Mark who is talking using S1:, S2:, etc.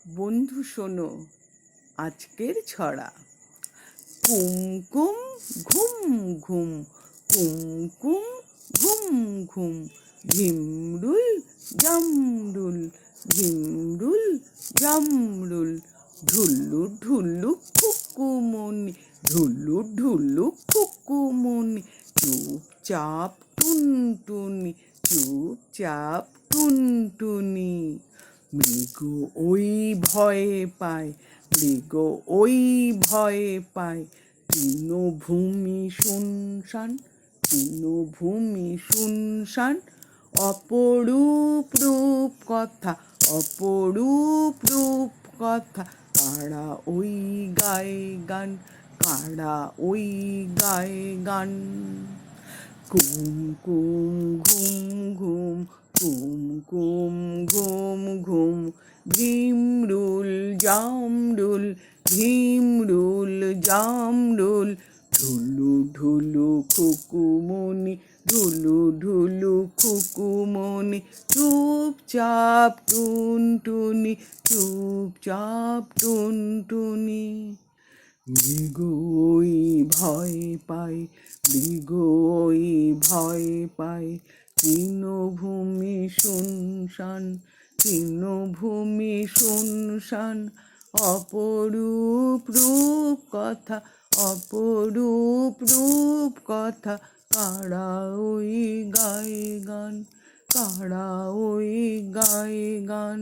S1: বন্ধু শোনো আজকের ছড়া। কুমকুম ঘুম ঘুম, কুমকুম ঘুম ঘুম, ঝিমরুল জামরুল, ঝিমরুল জামরুল, ঢুল্লু ঢুল্লু খুকুমনি, ঢুল্লু ঢুল্লু খুকুমনি, চুপচাপ টুনটুনি, চুপচাপ টুনটুনি। মৃগ ওই ভয়ে পায়, মৃগ ওই ভয়ে পায়, তৃণভূমি শুনশান, তৃণভূমি শুনশান, অপরূপ রূপ কথা, অপরূপ রূপ কথা, কারা ওই গায়ে গান, কারা ওই গায়ে গান। কুমকুম ঘুম ঘুম, কুমকুম ঘুম ঘুম, ঝিমরুল জামরুল, ঝিমরুল জামরুল, ঢুলু ঢুলু খুকুমনি, ঢুলু ঢুলু খুকুমনি, চুপচাপ টুনটুনি, চুপচাপ টুনটুনি। মৃগ ওই ভয় পায়, মৃগ ওই ভয় পায়, তৃণভূমি শুনশান, তৃণভূমি শুনশান, অপরূপ রূপ কথা, অপরূপ রূপ কথা, কারা ওই গায়ে গান, কারা ওই গায়ে গান।